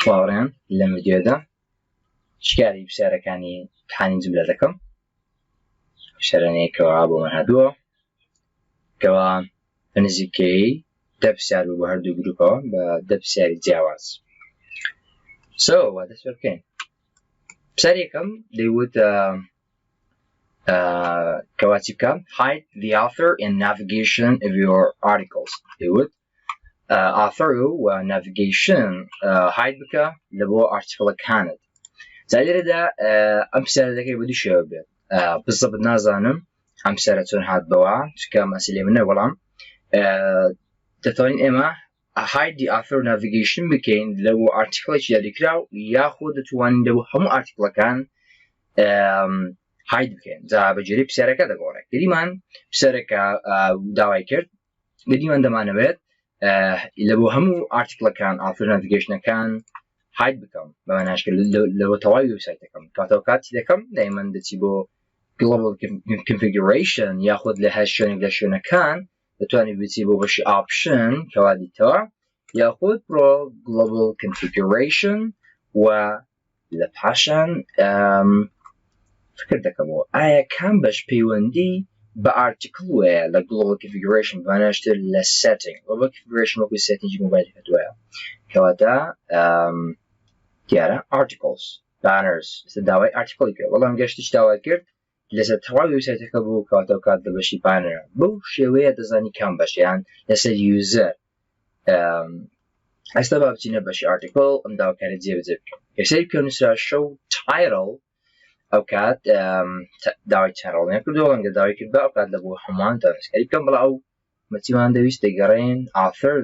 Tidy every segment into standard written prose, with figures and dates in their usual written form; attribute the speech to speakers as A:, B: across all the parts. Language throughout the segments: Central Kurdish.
A: باوەڕێن لەم ڤیدیۆدا شکاری پرسیارەکانی امتحانی جملە دەکەم. شەرەنەیەکەوە بۆمان هاتووە کەوا نزیکەی 10 پرسیار بوو بۆ هەردوو گروپەوە بە 10 پرسیاری جیاواز. دەست پێ بکەین. پرسیاری یەکەم دەیوت کەوا چی بکەم؟ Hide the author and navigation of your articles. دەیوت author و navigation hide بکە لە بۆ ئارتیکڵەکانت. جا لێرەدا ئەم پرسیارە دەکەی بە دوو شێوە بێت. بزەبت نازانم ئەم پرسیارە چۆن هاتبەوە چکە مەسئلەی منە، بەڵام دەتوانین ئێمە hide the author navigation بکەین لە بۆ ئارتیکڵێکی دیاریکراو، یاخۆ دەتوانین لە بۆ هەموو ئارتیکڵەکان hide بکەین. جا بەجێرەی پرسیارەکە دەگۆڕێت. گەریمان پرسیارێکە داوای کرد، گەریمان دەمانەوێت لە بۆ هەموو ئارتیکڵەکان author navigationەکان hide بکەم بە معناشکە لە بۆ تەواوی وێبسایتەکەم. کاتەوە کاتی دەکەم دایمەن دەچی بۆ global configuration یاخود لە هەر شوێنێک لە شوێنەکان دەتوانێت بچی بۆ بەشی option کەوا دیتەوە، یاخود بڕۆ global configuration و لە پاشان فکر دەکەمەوە ئایا کام بەش پەیوەندی بە ئارتیکڵ وەیە لە global configuration باناشتر لە setting. global configuration وەکو settingi مۆبایل هەدووەیە کەواتە دیارە articles banners داوای ئارتیکڵی کرد، بەڵام گەشتیش داوای کرد لەسەر تەواوی وێبسایتەکە بوو کەواتە کات لە بەشی بانەرە. بەو شێوەیە دەزانی کام بەشیان لەسەر user. ئێستا با بچینە بەشی ئارتیکڵ ئەم داواکارە جێبەجێ بکەم. یەکسەری پێ نووسرا show title، ئەو کات داوای چارەڵێن کردەوە، ئەنگە داوای کرد بە ئەو کات لە بۆ هەمووان دانسکاری بکەم، بەڵام ئەو مەچیمان دەویست دەگەڕێن author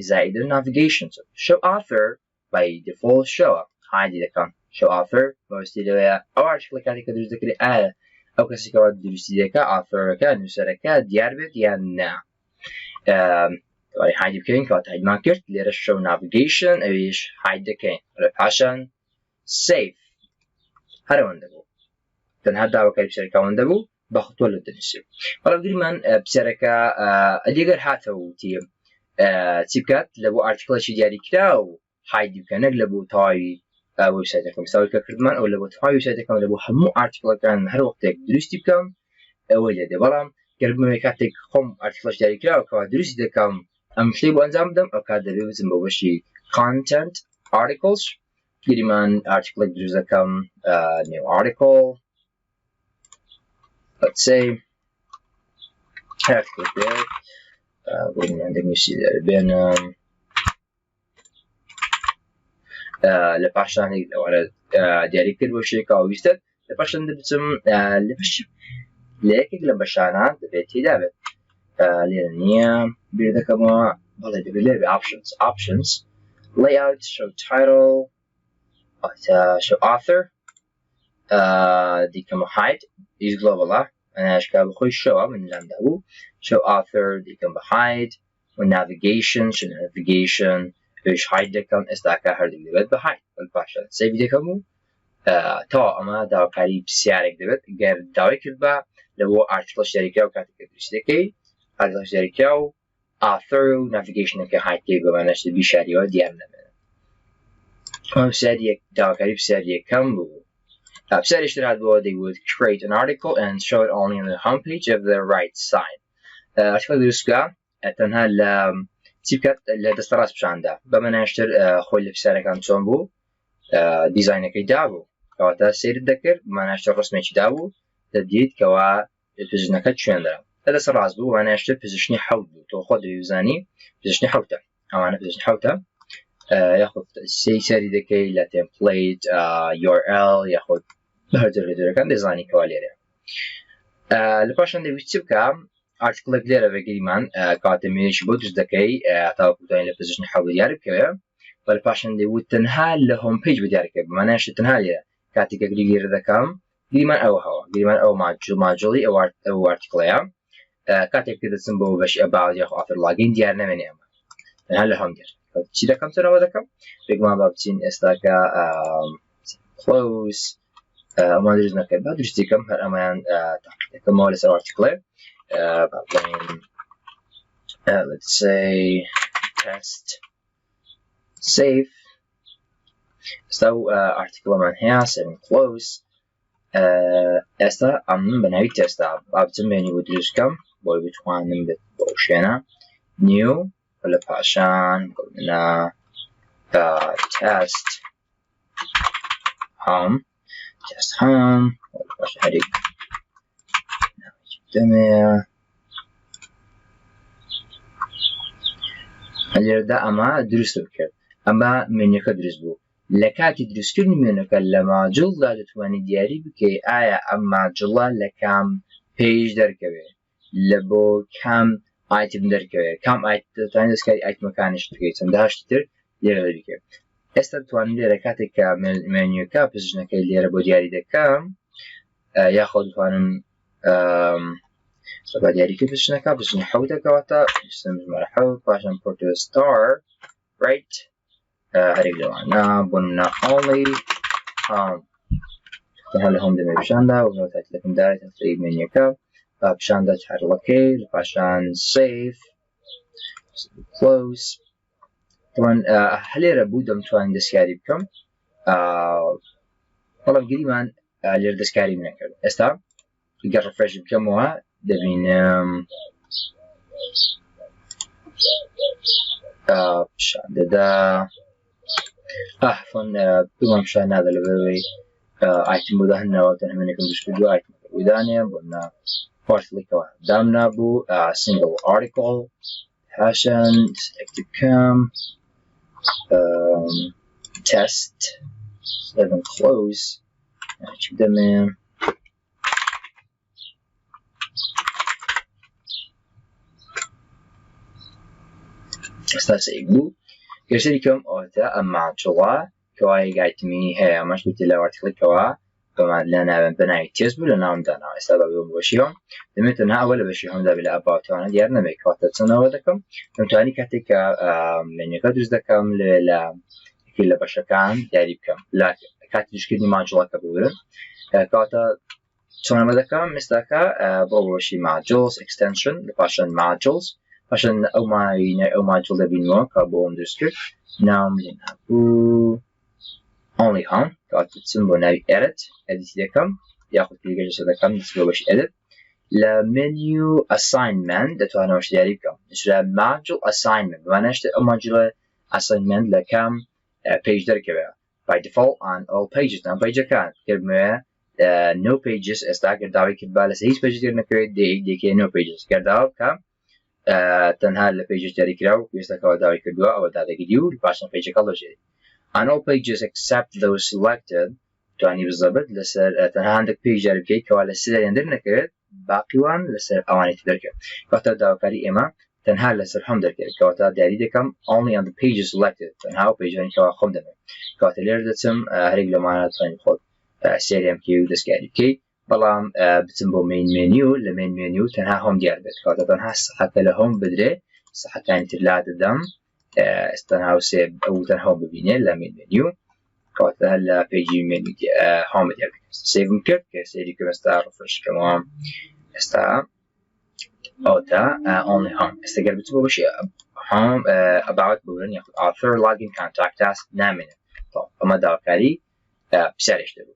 A: زائدە navigation. show author by default show hide دەکەم. show author بەوەستی لەوەیە ئەو ئارتیکڵە کاتی کە دروست دەکرێت ئایا ئەو کەسێکەوە دروستی دەکات authorەکە نووسەرەکە دیار بێت یان نا. hide بکەین کەواتە هایدمان کرد. لێرە show navigation ئەویش hide دەکەین. لە پاشان save هەرەوەندە بوو، تەنها داواکاری پرسیارەکەوەندە بوو بە خۆتۆ لە دەنووسێت. بەڵام گریمان پرسیارەکە ئەدیگەر هاتەوە وتی چی بکات لە بۆ ئارتیکڵێکی دیاریکرا و hide بکە، نەک لە بۆ تەواوی وێبسایتەکەم. ساوی کە کردمان ئەو لە بۆ تەواوی وێبسایتەکەم لە بۆ هەموو ئارتیکڵەکان هەر وەختێک دروستی بکەم ئەوەی لێدێ. بەڵام گەربمەوەی کاتێک خۆم ئارتیکڵەش دیاریکراوەکەوە دروستی دەکەم ئەم شتەی بۆ ئەنجام بدەم، ئەو کات دەبێ بچم بۆ بەشی content articles. گریمان ئارتیکڵێک دروست دەکەم new article، let's say article بێت بۆ دەنووسی بێنم لە پاشان دیاری کرد بۆ شتێک ئاویستە. لە پاشان دەبچم لە بەشی لە یەکێک لە بەشانە دەبێت تێدا بێت لێرە نییە بیر دەکەمەوە، بەڵێ دەبێت لێرە options layout show title show author دیکەمە hide is global ئەناشکا بخۆی شەوە من لامدا بوو show author دیکەم بە hide و navigation پێش hide دەکەم. ئێستاکە هەردوو دەبێت بە hide. پاشان سەیڤ دەکەم و تەواو ئەمە داواکاری پرسیارێک دەبێت. گەر داوای کرد بە لە بۆ ئارتیکڵ دیاریکرا و کاتێک دروستی دەکەی ئارتیکڵ دیاریکرا و author و navigationەکە hide بە معناشتە بیشاریەوە دیار نەبێت. داواکاری پرسیاری یەکەم بوو. پرسیاریشتر هاتبەوە دەیوت create an article and show it only on the homepage of the right side. ئارتیکڵ دروست بکە تەنها لە چی بکات لە دەستە ڕاست پیشاندا بە معناشتر خۆی لە پرسیارەکان چۆن بوو دیزاینەکەی دابوو کەواتە سەیرت دەکرد معناشتر ڕسمێکی دابوو دەدیت کەوا پزیشنەکە شوێندرا لە دەستە ڕاست بوو معناشتر پزیشنی حەوت بوو. تۆ خۆت دەبیزانی پزیشنی حەوتە، ئەوانە پزیشنی حەوتە. یاخود سەری دەکەی لە تمپلیت URL یاخود هەر جۆرەکان دەزانی کەوا لێرە. لە پاشان دەویست چی بکەم ئارتیکڵێک لێرە بەگەریمان کاتە مێژی بۆ دروست دەکەی تاوەکوتانی لە پزیشنی حەوت دیار بکەوێ، بە لە پاشان دەیوت تەنها لە هۆمپیج بەدیارکە بمانایشت تەنها لێرە. کاتێکە لێرە دەکەم گریمان ئەوەوە گریمان ئەو ماجڵی ئەو ئارتیکڵەیە کاتێک کە دەچم بۆ بەشی ئەباوت یاخ ئافر لاگین دیار نەمێنێ ئەمە تەنها لە هەم دێر. چی دەکەم تەنەوە دەکەم بێگومان با بچین ئێستاکە close ئەمان دروست نەکرد با دروستیکەم هەر ئەمایان تاقیەکەمەوە لەسەر ئارتیکڵێ. Let's say test save استو article من هي save and close استا ام بناوي تستا ابتم بيني بدرس كم بوي بتوانم بوشينا new ولا باشان قلنا test home ولا باشا هريك جميع اللي اما درست بكرد اما منيك درس بو لكاتي درس كرني منك لما جل دتواني دياري بكي آيا اما جل لكام page دركوي لبو كام item دركوي كام item تاني دسكاري item مكانش تكيتم دهاش تتر ليرا بكي استا تواني ليرا كاتي منيوكا بزجنك ليرا بو دياري دكام ياخد توانن طبعا دياري كيف بزجنكا بزجن حوتا كواتا بسم مرحب باشن بورتو ستار right هريك جوانا بنا only هل هم دمي بشاندا ونوتات لكم داري تفريد من يكاب بشاندا تحرلكي باشان save close طبعا هليرا بودم توان دسكاري بكم طلب قريبا لير دسكاري من أكل استا يقرر ريفرش بكم وها دبين بشاندا دا فن بما مشان هذا اللي ايتم مدهنا وتنهمنكم تشكدوا ايتم ودانيا قلنا partially كواحد دامنا بو single article passion selected cam test save and close check them in استاسيق بو كشريكم اوتا اما جوا كواي قايتمي هي مش قلت له ارتكل كوا كما لنا بناي تيزبو لنا عندنا سبب وشيهم دمتنا اول بشيهم ده بلا اباوت انا ديارنا ميكاتنا ودكم تمتاني كاتك من يقدرز دكم ل كل بشكان داري بكم لا كاتش كدي ما جوا كبول كاتا شلون بدكم مستكا بوشي مع جولز اكستنشن لباشن مع جولز عشان او ما جول بينو كابوم ديسكريبت نعم لنابو only on got symbol now edit دكم ياخذ كل جزء دكم نسوي وش edit لا menu assignment ده تو انا وش داري بكم نشرا module assignment وانا اشتري module assignment لكم page دركبه by default on all pages now page كان كلمه no pages استاجر داوي كباله سيس page ديرنا كريت دي كي no pages كرداو كم تنها البيج جاري كراو يستكوا داوي كدوا او دادا جديو الباشن بيج كله جدي on all pages except those selected تعني بالضبط لسر تنها عندك بيج جاري كي كوالا سيدا يندرنا كرت باقي وان لسر اواني تدرك كواتا داو كاري اما تنها لسر هم درك كواتا داري دكم only on the pages selected تنها بيج جاري كوا خم دم كواتا لير دتم هريق لمانا تاني خود سيريم كيو دسكاري كي بلام بتنبو مين منيو لمين منيو تنها هم ديار بيت كاتا تنها حتى لهم بدري صحة كانت تلاد الدم استنها وسيب او تنها ببيني لمين منيو كاتا هلا بيجي منيو هم ديار بيت سيب مكت كسيري كمستا رفرش كمان استا اوتا only هم استقر بتنبو بشي هم about بولن ياخد author login contact us نامنه طب اما داوكاري بساريش دارو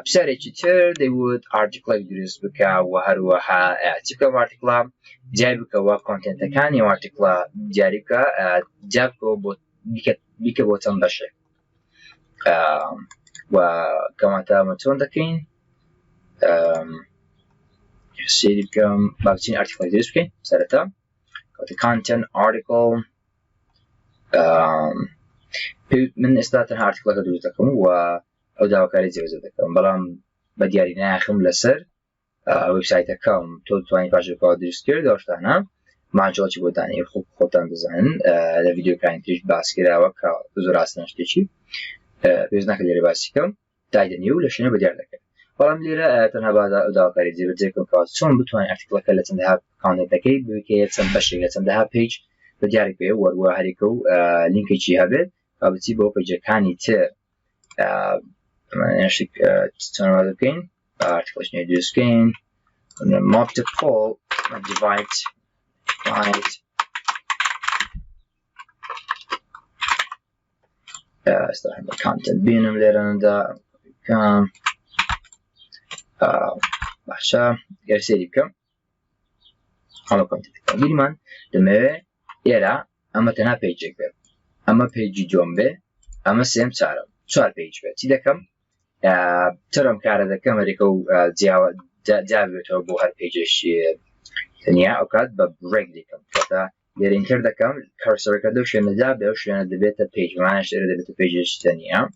A: بسرعة كتير داود article يدرس بكا وهروها تبقى article جاي بكا وcontent كاني article جاري بكا جابكو بيكا بوتن بشر وكما تامتون دكين يصير بكا باكتين article يدرس بكين سرطة content article من إصدارتها article يدرس دكم او داواکاری زیاد دکم بلام بدیاری ناخم لسر وبسایت کام تو توانی پاش کار درست کرد داشتنم معجزه چی بودنی خوب خودتان بزنن در ویدیو کردن تیج باز کرده و که بزرگ هستنش چی بیز نکردی باز کم داید نیو لشونه بدیار دکم بلام لیره تنها بعد داواکاری زیاد دکم که چون بتوانی ارتیکل کلا تنها کانت دکی بکی تن بشه تنها پیج بدیاری که و هریکو لینک چی هبه کابتی با پیج کانی ت نشيك تستخدم هذا الجين articulation reduce gain multiple divide استراحة content بينهم ليراندا كم باشا يرسل بكم على content بينمان دمه يلا أما تنا page به أما page جنبه أما سهم چهار page به تيدا كم ترم كارده كم ريكو جاوه تو بو هر pageش تنيا أوقات ببريك ديكم كذا لين كرده كم cursor كده وشين جابه وشين دبيت page معناه اشتري دبيت pageش تنيا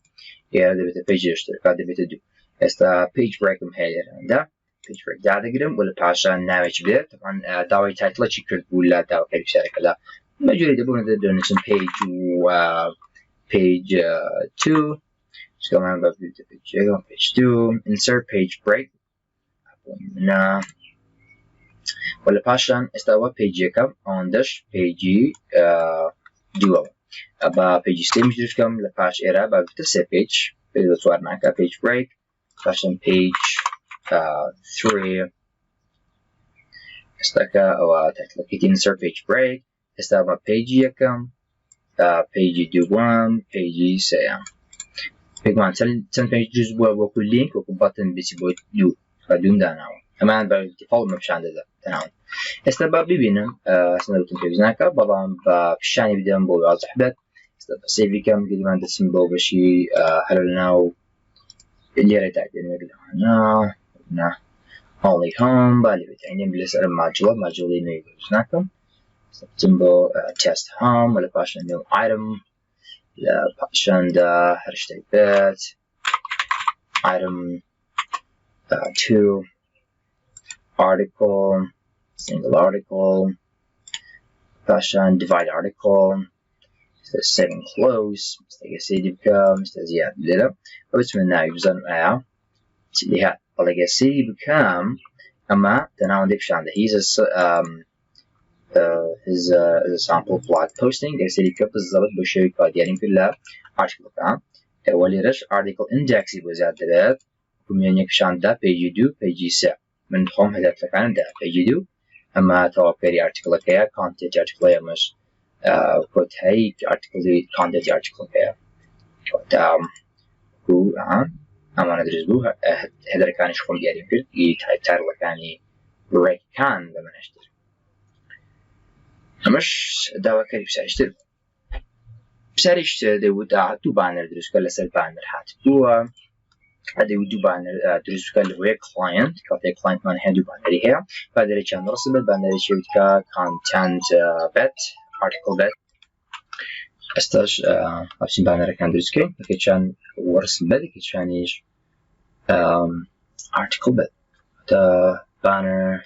A: يا دبيت page اشتري كده دبيت دو استا page break مهير ده page break ده قدرم ولا بعشان ناوي بده طبعا داوي title شيء كرد ولا داوي كذي شارك لا مجرد يبون ده دونسون page و page 2 so I'm about to do page 2 insert page break na ولا بعشان استوى page كم عندش page duo أبا page stage درس كم لباش إيرا أبا بتسي page بيدو توارنا كا page break بعشان page 3 استكا أو تطلقيت insert page break استوى page كم page دوام page سيام بيجمان تن page جزء وكل link وكل button بيسيبوت دو فدون داناو أمان بالdefault مبشان ده تناول استباب ببینم سنوتن پیوزناکا بلام با پیشانی بدم بو واضح بد استباب سیوی کم قدی من دستم بو بشی هلوناو لیره تعدیل مقلنا نه only home بالي بتعينين بلسر ماجولي نيوزناكم استبتم بو test home ولا باشن new item لا باشن دا هرشتي بيت item 2 article single article fashion divide article setting close مستقى سيدي بكم مستزياد للا وبتمنى يبزن معها تليها بلقى سيدي بكم أما تناول ديك شان he's a sample blog posting قال سيدي بكم بالضبط بشوي قاديين كلها article كام ولي رش article index يبزاد دلات ومن يكشان دا page 2 page 7 من خم هدف لكان دا page 2 أما توابيري article كيا content article يا مش كود هاي article content article كيا كود هو أما ندرس بو هذا كان يشوفون ديالي كل يتحتار لكاني break كان لما نشتري مش دوا كريب ساشتري بساريش ده دو بانر درس كلا سل بانر حات دو هذا ودو بانر درس كلا هو client كاتي client من هندو بانري هي بعدين كان رسم البانر شيء كا content bet article bet استاش أبسم بانر كان درس كي كان ورسم بد كان إيش article bet the banner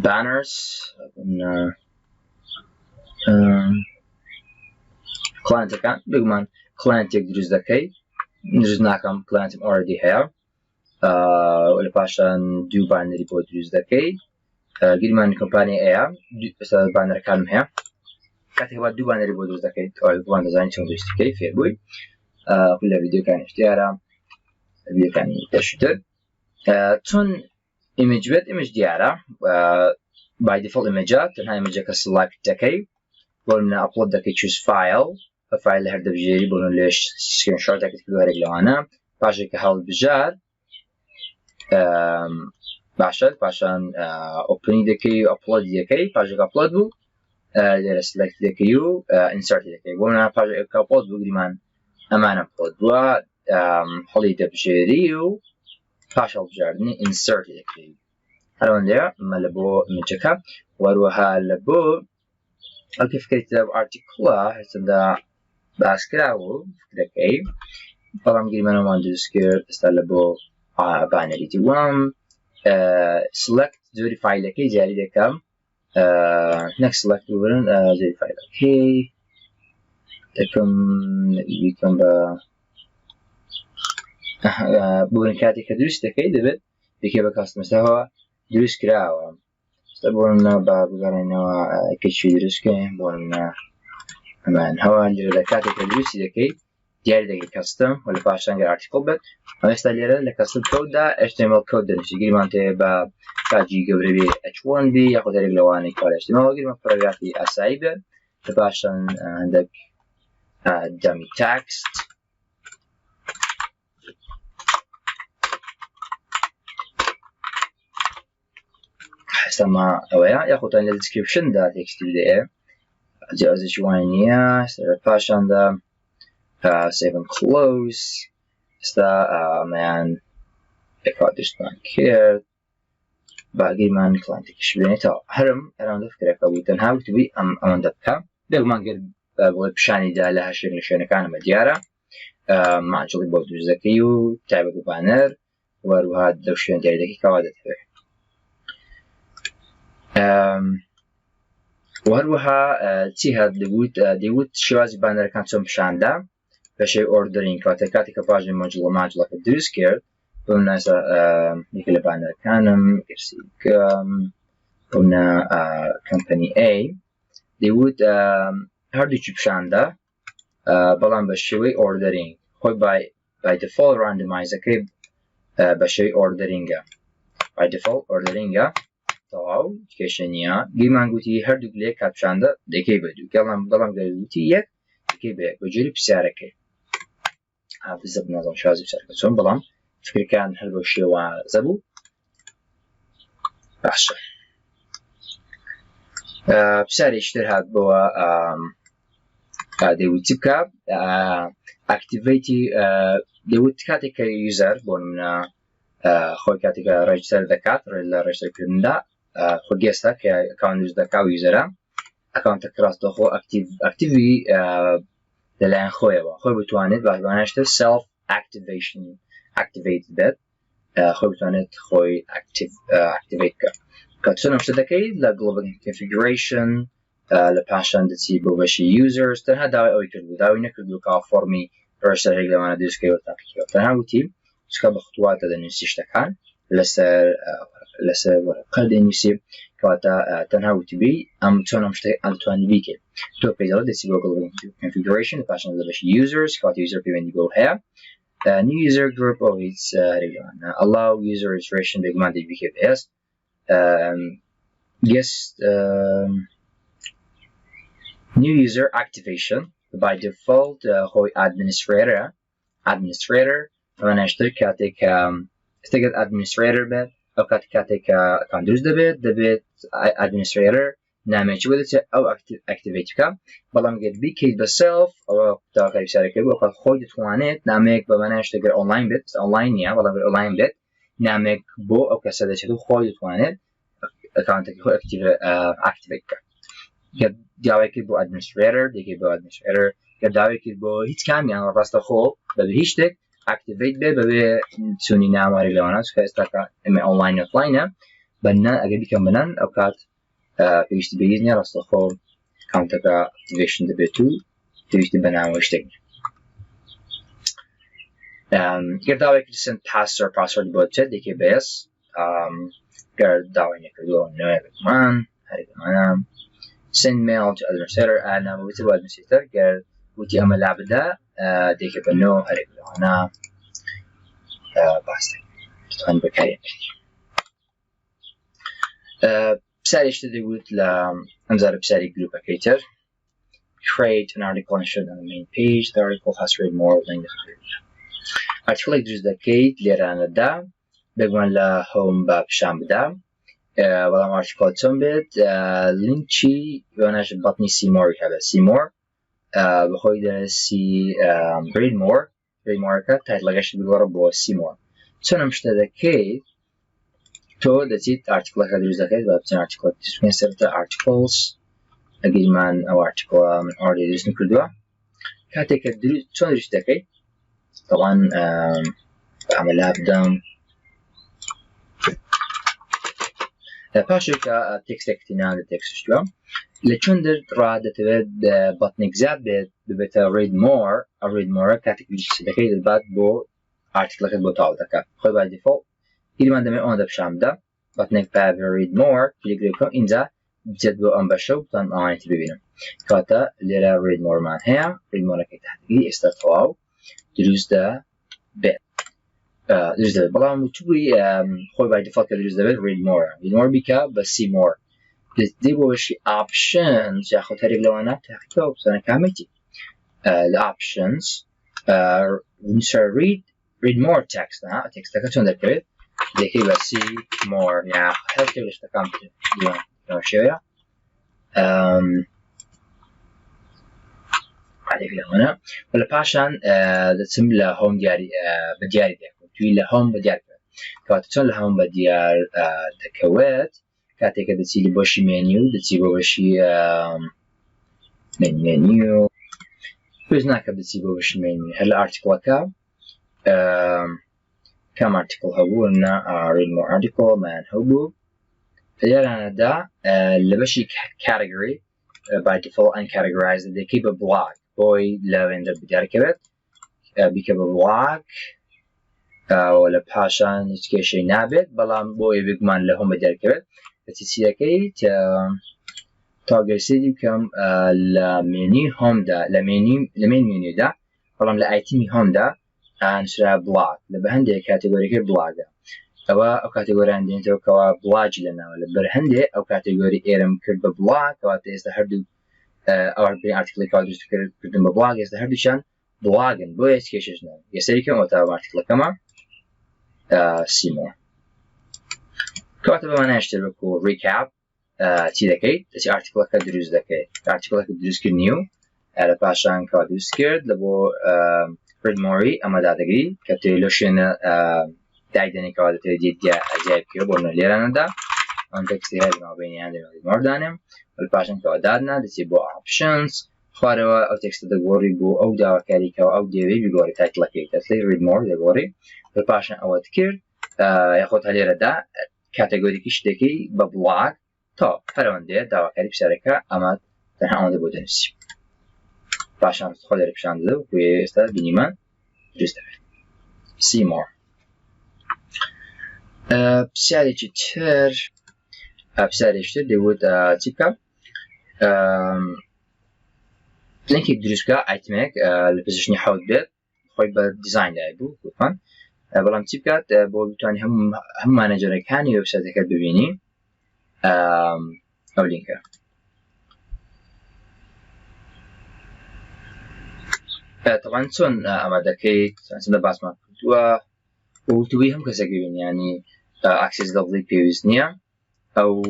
A: banners client account بگمان client یک درست دکی درست نکم client already here ولی پاشان دو بانری بود درست دکی گیری من کمپانی ایا مثلا بانر کلم هیا کاتی بعد دو بانری بود درست دکی آیا بان دزاین چون درست دکی فیر بود كل فيديو كان اشتيارا فيديو كان تشتر تون image بيت image ديارا by default imageات تنها image كselect دكي قلنا upload دكي choose file الفايل هرد بجيري بقولنا ليش screen shot دكي تكلوها رجلو أنا باش كحال بجار باشان open دكي upload دكي باش upload بو select دكي insert دكي قلنا باش upload بو قديمان أمانة upload بو حالي دبجيري و باش بجارني insert دكي هلون ده ملبو image وروها لبو أوكي فكرت article هسه باسكراو فكركي طبعا قيل منو ما ندسكر استلبو بانري دوام select زوري فايل كي جاري دكم next select ورن زوري فايل كي تكم يكم بورن كاتي كدرس دكي دبت دكي بكاست مثلا درس كراو استبورن بقرنا كيشي درس كي بورن أمان هوا اللي لكاتي تدريس دكي ديال دكي custom ولا باشان غير article بت أنا استعير لك custom code ده HTML code ده نشيل ما أنت كاجي قبل بي H1B ياخد هذه اللواني كله HTML وغير ما فرقاتي أسايبه پاشان هەندێک dummy text حسما ئەوەیە یاخۆتان لە دیسکریپشندا تێکستی بدەیە جیازێکی وای نییە پاشاندا save and close ئێستا ئەمەیان ێکاتشتمان کرد باگەیمان کلانتێکیش بێنێتەوە هەرم ئەراوندە فکرەکە بوو تەنها وتبووی ئەوەندە بکە بێگومان گەر بڵێ پیشانیدا لە هەشێک لە شوێنەکانمە دیارە ماجڵی بۆ دروست دەکەی و تایبەت بە بانەر وەروها لەو شوێن دیاریدەکەی کەوا دەدەوێت وهروها چی هات دەیوت شێوازی بانەرەکان چۆن پیشاندا بەشەی ئۆردرینگ کاتێک کاتێککە پاژێ ماجڵەکە دروست کرد بۆم ناسا یەکە لە بانەرەکانم بۆمە کەمپەنی A دەیوت هەردووکی پیشاندا بەڵام بە شێوەی ئۆردرینگ خۆی by default randomizەکەی بە شێوەی ئۆردرینگە by default ئۆردرینگە تەواو کێشە نییە گەیمان گوتی هەردووک لێ کاپشاندا دەکەی بە دوو بەڵام گەوتی یەک دەکەی بە یەک بە جۆری پرسیارەکەی حافظە بنازم شازی پرسیارەکە چۆن بەڵام فکرەکان هەر بە شێوازە بوو باشە پرسیارێکتر هات بۆوە دەیوتی بکە ئاکتیڤیتی دەیوت کاتێک کە یوزەر بۆ نمونە خۆی کاتێکە ڕێجستەر دەکات لە ڕێژتەرکردندا خۆ گێستا کە ئەکاونت دروست دەکا و یوزەرە ئەکاونتە ڕاستەخۆ ئاکتیڤی لەلایەن خۆیەوە خۆی بتوانێت باشبانەشتە سێلف ئاکتیڤیشن ئاکتیڤیت بێت خۆی بتوانێت خۆی ئاکتیڤیت بکە کە چۆن ئەم شتە دەکەیت لە گلۆبال کۆنفیگوریشن لە پاشان دەچی بۆ بەشی یوزەرز تەنها داوای ئەوەی کردبوو داوای نەکردبوو کە فۆرمی ڕێژتەرێک لەوانە دروستکەوە تاقیکەوە تەنها وتی چکە بە خطواتە دەنووسی شتەکان لەسەر وەرەقە دەنووسی کەواتە تەنها وتبی ئەم چۆن ئەم شتەی ئەتوانی بیکەیت تۆ پێدەڵ دەچی بۆ گلۆبال کۆنفیگوریشن پاشان لە بەشی یوزەرز کەواتە یوزەر پەیوەندی بۆ هەیە new user group of its allow user registration بێگومان دەیبیکێت بەهێز guest new user activation by default خۆی administrator ئەمانەشتر کاتێک ئێستێگەت administrator بێت ئەو کاتێک ئەکان دروست دەبێت administrator نامێکی بۆ دەچێت ئەو ئەکتیڤیت بکە بەڵام گەر بیکەیت بە سێلف ئەوە تاقی پرسیارەکەی بۆ خۆی دەتوانێت نامەیەک بە مانایشتە گەر ئۆنلاین بێت ئۆنلاین نییە بەڵام گەر ئۆنلاین بێت نامێک بۆ ئەو کەسە دەچێت و خۆی دەتوانێت ئەکاونتێکی خۆی ئاکتیڤیت بکە گەر داوای بۆ ئەدمینسترێتەر دەکەیت بۆ ئەدمینسترێتەر گەر داوای کرد بۆ هیچ کامیان ڕاستەخۆ بەبێ هیچ شتێک ئاکتیڤیت بێ بەبێ چوونی نامواری لەوانە چکە ئێستاکە ئەمە ئۆنلاین ئۆفلاینە بەنان ئەگەر بیکەم بەنان ئەو کات پێویستی بەهیچ نییە ڕاستەخۆ ئەکاونتەکە ئاکتیڤیشن دەبێت و پێویستی بەناوەی شتێک گەر داوای کردن پاسوەرد بۆ بچێت دەکەی بەس گەر داوای نەکردووە نوێمان هەرگەمانە send mail to administrator نامەوێتی بۆ administrator گەر وتی ئەمە لا بدە دەکەی بە نۆ هەرێکلەوانە باس دەتوانین بەکارێنێت پرسیارێکتر دەیوت لە ئەمجارە پرسیاری گروپەکەی تر create an article and show it on the main page the article has to read more link article دروست دەکەیت لێرانەدا بێگومان لە هۆم بە پیشان بدە بەڵام article چۆن بێت لینکی یواناش بەتنی سیمۆری هەبێت سیمۆر بەخۆی دەسی read moreەکە تایتڵەکەش بگۆڕە بۆ سیمۆر چۆن ئەم شتە دەکەیت تۆ دەچیت ئارتیکڵەکە دروست دەکەیت بە بچین ئارتیکڵ دروستکەین سەرەتا ئارتیکڵز ئەگەیمان ئەو ئارتیکڵە من ئۆردی دروست کردووە کاتێککە چۆن دروست دەکەیت طبعا عملها بدم پاشێکە تێکستێکتینا لە تێکسشتوە لە چۆن دەرڕا دەتەوێت بەتنێک زیاد بێت ببێتە read more ئەو read more کاتێک دەکەیت دەبات بۆ ئارتیکڵەکەت بۆ تاو دەکات خۆی by default هیچمان دەمێت ئەوەندە پیشان بدە بەتنێک read more کلیک بکەم اینجا بچێت بۆ ئەم بەشە و بتوان ئەوانێتی ببینم کاتە لێرە read more مان هەیە read more-ەکەی تاقیی ئێستا تەواو دروست دەبێت بەڵام چووی خۆی by default کە دروست دەبێت read more بیکە بە see more دي بوشي options ياخد هريق لو أنا تحكي وبسنا كامتي the options when you read more text text تكتون ذكرت ذكي بس see more يعني هذا ليش تكامتي يعني شوية على في هنا ولا باشان تسمى لهم دياري بدياري ده توي لهم بديار كاتون لهم بديار تكوات كاتي كده تسيلي بوشي منيو تسيبه بوشي منيو بزناك بتسيبه بوشي منيو هلا article كم article هبو إنه read more article man هبو فيلا ده اللي بشي category by default uncategorized they keep a block boy lavender بديار كبت بيكب block ولا باشان يتكشي نابت بلام بوي بيجمان لهم بديار كبت بتسيكي تاجر سيدي كم لمني هم ده لمين منيو ده بلام لأيتمي هم ده أنشرا block لبهندي كاتيجوري كبلاك أو كاتيجوري عندي أنت كوا بلاج لنا ولا برهندي أو كاتيجوري إيرم كرب بلاك أو تستهردو أو هربين أرتكلي كادرز كردم بلاك يستهردو شان بلاجن بويس كيشنا يسيري كم وتابع أرتكلي كمان سيمور كاتب ما نشتري بكو recap تي ذكي تسي أرتكلي كادرز ذكي أرتكلي كادرز كنيو على باشان كادرز كرد لبو ريد موري أما دادقي كتيلوشن دايدني كوالد تجديد أجايب كيو بورنا ليرانا دا أنتكسي هذا ما بيني عندي مردانم والباشن كوادادنا دسيبو options خاروا أو تكست دغوري بو أو دا كاريكا أو ديوي بيغوري تايتل كي تسلي read more دغوري والباشن أو تكير ياخد هاليرا دا كاتيجوري كيش دكي ببلاك تا فرونده دا كاري بشاركة أما تنها آنده بودنسي باشن خود ربشان دو وی استاد بینیمان درست see more بسیاری چطور بسیاری چطور دیود تیکا لینکی درست که ایتمک لپزشنی حود بید خوی با دیزاین دای بود کن بلام تیکا با بتوانی هم مانجر کانی وبسایت که ببینی او لینکه طبعا سون أماذا كي سنة باس ما وتوي هم كسجين يعني access لفظي بيوزنيا أو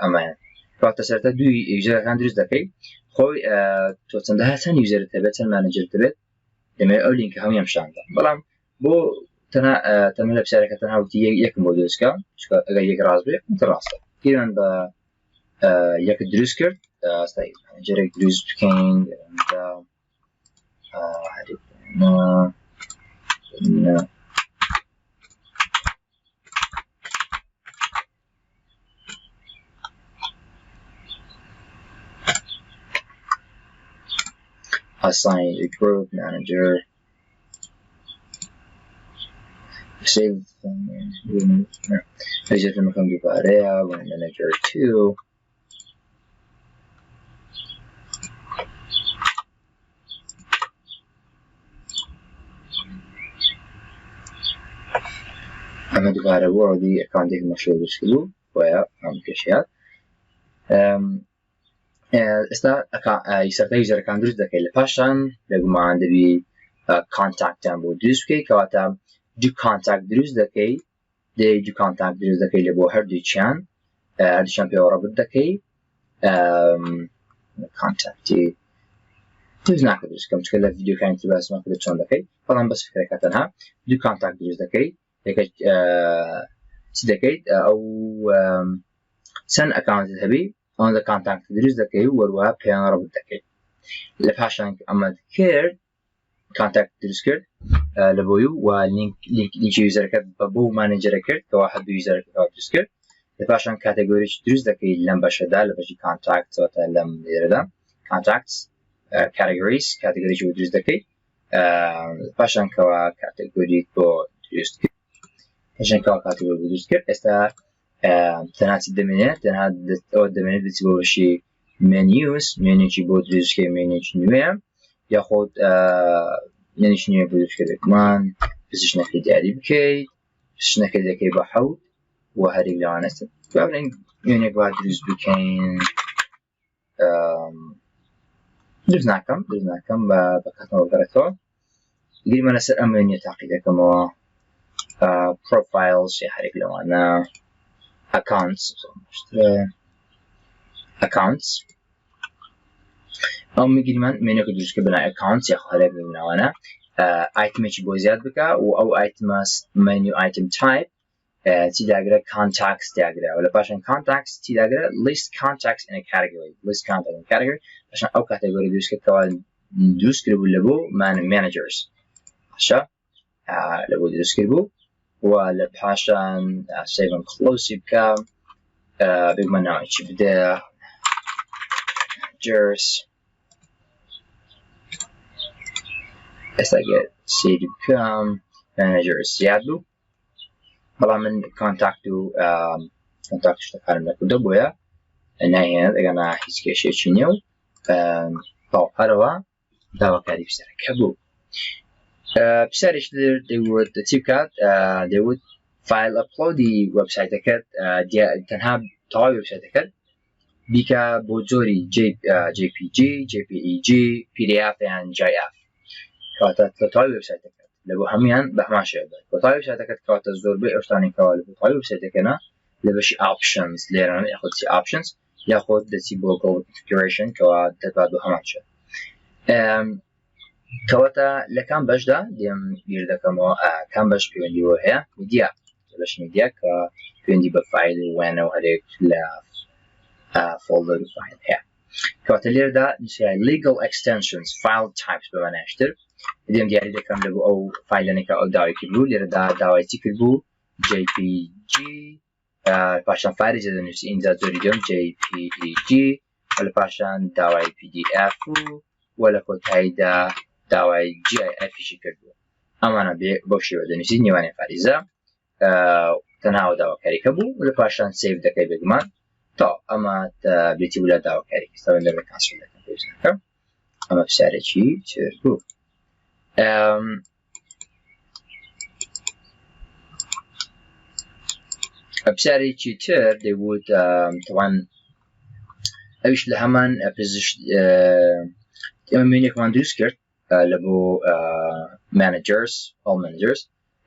A: أمان فاتسرت دو يوزر كان درس دكي خوي توصل ده سن يوزر تبعت سن مانجر تبعت لما أقول لينك هم يمشان بلام بو تنا تملا بشركة تنا وتي يك موديلز كا شو أجي راسبي متراسل كيران ب يك درسكر استاي جرك درس كين no assign a group manager save visit from the area when manager 2 أما دوباره وردی اکانتی که مشروع بشکلو ویا هم کشیات استا یسرتا یوزر اکانت درست دکی لپاشن بگو ما عنده بی کانتاکت هم بود درست بکی که واتا دو کانتاکت درست دکی دی دو کانتاکت درست دکی لبو هر دوچان پیو رابط دکی کانتاکتی توز نکد درست کم چکه لفیدیو کانتی بس ما کده چون دکی فلان بس فکره کتن ها دو کانتاکت درست دکی هيك سدكيت أو سن أكاونت هبي on the contact درس دكي وروها بيان ربط دكي لفاشان أما كير contact درس كير لبويو ولينك يوزر كات ببو مانجر كير كواحد بيوزر كات درس كير لفاشان كاتيجوري درس دكي لم بشدا لبجي contact وتا لم يردا contacts categories category جو درس دكي لفاشان كوا category بو درس كير عشان كوا كاتيجوري درس كير استا تناسب دمنه تنها او دمنه بتسبب شيء menus منیجی بود درست که منیج نیوه یا خود منیج نیوه بود که من بسش نکل دیاری بکی بسش نکل دیاری بحود و هری لعنست و این وێنێک وا دروست بکەین دروست ناکەم بە کاتەوە گەڕێتەوە گیرمە لەسەر ئەم وێنێ تاقی دەکەمەوە profiles یا هەرێک لەوانە accounts ئەو میگیرمان مێنێک دروستکە بنا accounts یا هەرێک لەوانە ئایتمێکی بۆ زیاد بکە و ئەو ئایتمە menu item type چی داگرە contacts داگرە و لە پاشان contacts چی داگرە list contacts in a category list contacts in a category پاشان ئەو کاتێگۆری دروستکەوە دروست کردبوو لە بۆ managers باشە لە بۆ دروست کردبوو و لە پاشان save and close بکە بگمە ناوی چی بدە managers ئێستا گەر سێری بکەم managers زیاد بوو بەڵام من کۆنتاکت و کۆنتاکت شتەکانم نەکردە بۆیە ناهێنێت ئەگەنا هیچ کێشێکی نییە و هەرەوە داواکاری پرسیارەکە بوو پرسیارێک دەیوت چی بکات دەیوت فایل ئەپلۆدی وەبسایتەکەت تەنها تەواوی وەبسایتەکەت بیکە بۆ جۆری JPG, JPEG, PDF یان GIF کەواتە تەواوی وەبسایتەکەت لە بۆ هەمویان بە هەمان شێوە بێت بۆ تەواوی وەبسایتەکەت کەواتە زۆربەی ئەو شتانەی کەوا لە بۆ تەواوی وەبسایتەکەنە لە بەشی options لێرەنە یاخۆ چی options یاخۆ دەچی بۆ global configuration کەوا دەبات بۆ هەمان شێوە کەواتە لە کام بەشدا دێم بیر دەکەمەوە کام بەش پەیوەندیەوە هەیە میدیا بەش میدیا کە پەیوەندی بە فایل و وێنە و هەرێک لە فۆڵدەر و فایل هەیە کەواتە لێرەدا نووسرای legal extensions file types بە معنایشتر دێم دیاری دەکەم لە بۆ ئەو فایلەنێکە ئەو داوای کردبوو لێرەدا داوای چی کردبوو JPG پاشان فایلێکی دەنووسی ئینجا جۆری دێم JPEG لە پاشان داوای PDF و لە کۆتاییدا داوای GIF-شی کردبوو ئەمانە بۆ شێوە دەنووسی نێوانی فاریزە تەنها داواکاریکە بوو و لە پاشان سیڤ دەکەی بگومان تا ئەمە بێتی ولا داواکاری ئێستا لەبەر کانسڵ دەکەم پێویست ناکەم ئەمە پرسیارێکی تر بوو پرسیارێکی تر دەیوت تەوان ئەویش لە هەمان ئێمە مێنێکمان دروست کرد لە بۆ managers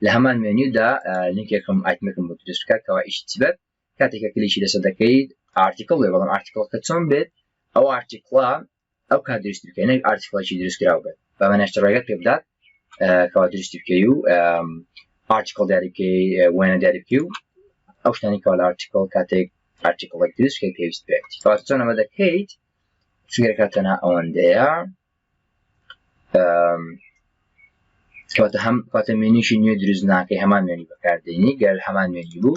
A: لە هەمان مێنیودا لینکێکم ئایتمێکم بۆ دروست بکات کەوا ئیش چی بێت کاتێکە کلیکی لەسەر دەکەیت ئارتیکڵ بێ بەڵام ئارتیکڵەکە چۆن بێت ئەو ئارتیکڵە ئەو کات دروست بکەین ئارتیکڵێکی دروستکراو بێت بە مەناشتە ڕێگەت پێ بدات کەوا دروستی بکەی و ئارتیکڵ دیاری بکەی وێنە دیاری بکەی و ئەو شتانی کەوا لە ئارتیکڵ کاتێک ئارتیکڵێک دروست بکەی پێویست بێت کەواتە چۆن ئەمە دەکەیت فکرەکە تەنها ئەوەندەیە کەواتە هەم کاتە مێنیشی نوێ دروست ناکەی هەمان مێنی بەکاردێنی گەر هەمان مێنی بوو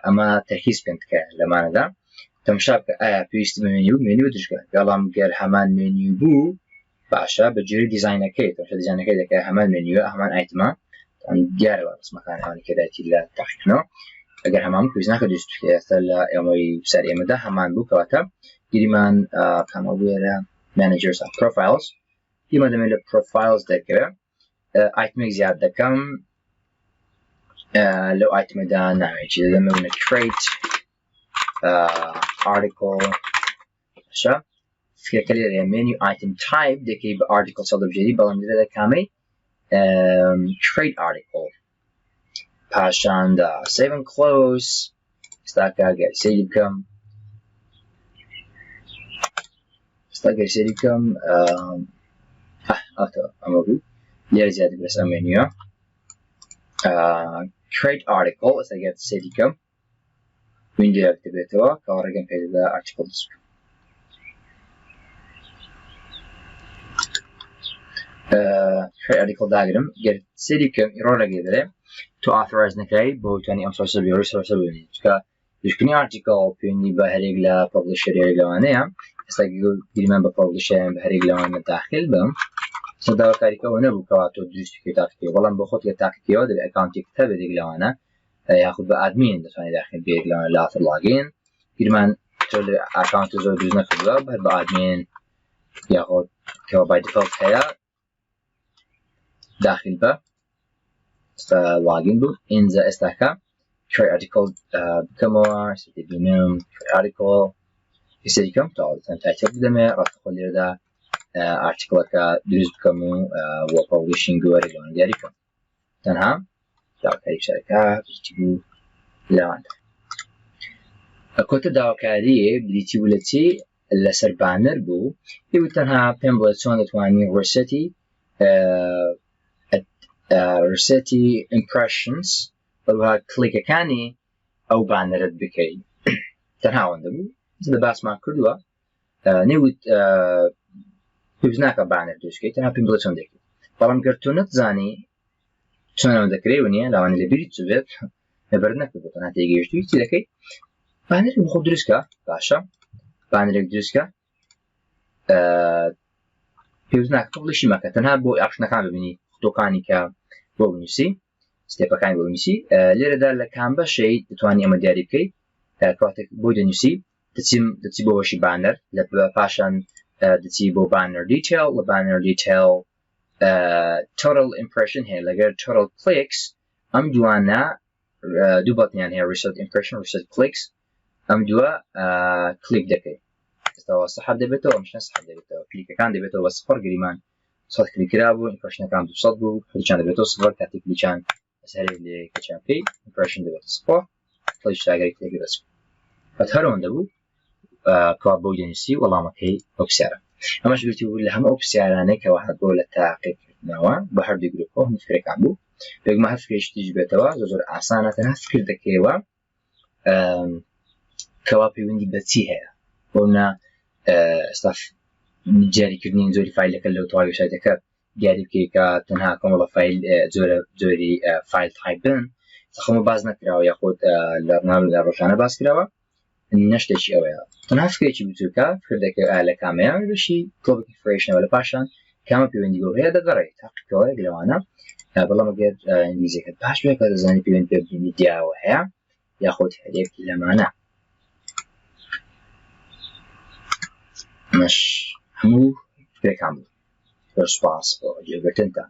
A: ئەمە تەرخیص پێنتکە لەمانەدا تەماشا بکە ئایا پێویستی بە مێنی و مێنی و دروستکە بەڵام گەر هەمان مێنی بوو باشە بە جێری دیزاینەکەی تەماشا دیزاینەکەی دەکەی هەمان مێنیوە هەمان ئایتمە دیارە بە ڕسمەکان ئەوانی کە دایەتی لە تاقیکردنەوە ئەگەر هەمان پێویست ناکە دروست بکەی ئێستا لە ئێمەی سەر ئێمەدا هەمان بوو کەواتە گیریمان کامە بووێرە managers and profiles گیرمە دەمێت لە profiles دەکەوێت ئایتمێک زیاد دەکەم لەو ئایتمەدا ناوێکی دەمێنە create article باشە فکرەکە لێرە menu item type دەکەی بە article سەڵدەبژێری بەڵام لێرە کامەی create article پاشاندا save and close ئێستا گەر سەیری بکەم ئەمە بوو لێرە زیاد بەس ئەمێنیە create article ئێستا گەر سەیری بکەم ویندۆیەک دەبێتەوە کەوا ڕێگەم پێ دەدا article دروست بکەم create article داگرم گەر سەیری بکەم ئیرۆرەگەی دەرێ تو ئاثۆرایز نەکەی بۆ توانی ئەم سۆرسە بێ سۆرسە ببینیت کە دروستکردنی ئارتیکڵ پەیوەندی بە هەرێک لە پەبلیشەرێک لەوانەیە ئێستا گیرمان بە پەبلیشەریان بە هەرێک لەوانە داخل بم داواکاریکەوە نەبوو کەوا تۆ دروست بکەی تاقیکەوە بەڵام بۆ خۆت لە تاقیکەوە دەبێت ئەکاونتێک تە بێت لەوانە یاخود بە ئادمین دەتوانێت داخل بێت لەوانە لاتر لاگین گیرمان تۆ لە ئەکاونت زۆر دروست نەکردووە بەر بە ئادمین یاخود کەوا بای دیفۆلت هەیە داخل بە لاگین بوو ئینجا ئێستاکە create article بکەمەوە بینم create article یەکسەری کەم تاوەتەن تایتل بدەمێ ڕاستەخۆ لێرەدا ئارتیکڵەکە دروست بکەم و وە پەبلیشینگ وەرە لەوان دیاری بکەم تەنها داواکاری شارەکە بریتی بوو لەواندا کۆتە داواکاریە بریتی بوو لە چی لەسەر بانەر بوو پێوت تەنها پێم بڵێ چۆن دەتوانی ڕسەتی impressions بەروەها کلیکەکانی ئەو بانەرت بکەیت تەنها ئەوەندە بوو لە باسمان کردووە نەیوت پێویست ناکە بانەر دروستکەیت تەنها پێم بڵێ چۆن دەکەیت بەڵام گەر تۆ نەتزانی چۆن ئەوە دەکرێت و نییە لاوانە لە بیری چ بێت لەبەر نەکردو تەنها تێگەیشتووی چی دەکەیت بانەرێک بۆ خۆ دروستکە باشە بانەرێک دروستکە پێویست ناکە پەبلیشی مەکە تەنها بۆ ئاکشنەکان ببینی خۆتۆکانی کە بۆ بنووسی ستێپەکانی بۆ بنووسی لێرەدا لە کام بەشەی دەتوانانی ئەمە دیاری بکەیت کاتێک بۆی دەنووسی دەچی بۆ بەشی بانەر لە پاشان دەچی بۆ بانەر دیتیل لە بانەر دیتیل total impression هەیە لەگەر total clicks ئەم دوانە دوو بەڵتیان هەیە reset impression reset clicks ئەم دووە کلیک دەکەیت ئێستاوە سەحەب دەبێتەوە ئەمشنە سەحەب دەبێتەوە کلیکەکان دەبێتەوە بە سفر گریمان 100 کلیکرا بوو impressionەکان 200 بوو کلیکیان دەبێتەوە سفر کاتی کلیکیان بەسەری لێ کەچیان پێی impression دەبێتە سفر کلیک داگەری کلیک دەبێت بەت هەرەوەندە بوو کوا بۆی دەنووسی وەڵامەکەی ئەو پرسیارە ئەمەش گوتی بوو لە هەموو ئەو پرسیارانەی کەوا هەبوو لە تاقیکردنەوە بە هەردوو گروپەوە هەموو فکرەکان بوو بێگمە هەر فکرێشتیش بێتەوە زۆر ئاسانە تەنها فکر دەکەیەوە کەوا پەیوەندی بە چی هەیە بۆنە ئێستا دیاریکردنی زۆری فایلەکە لەو تەواوی وێبسایتەکە دیاری بکەیت کە تەنها کۆمەڵە فایل زۆری فایل تایپن خەمە باز نەکراوە یاخود لە ڕۆژانە باز کراوە نەشتێکی ئەوەیە تەنها فکرێکی بچووکە فکر دەکەوێت لە کامەیە بەشی تۆپیکی فریشنەوە لە پاشان کامە پەیوەندی بۆ هەیە دەگەڕێت تاقیکەوە لەوانە بەڵام ئەگەر ئینگلیزیەکەت باش بێت کە دەزانی پەیوەندی پێ دیاوە هەیە یاخود هەرێک لەمانە مش هەموو فکرەکان بوو سپاس بۆ جێگرتنتان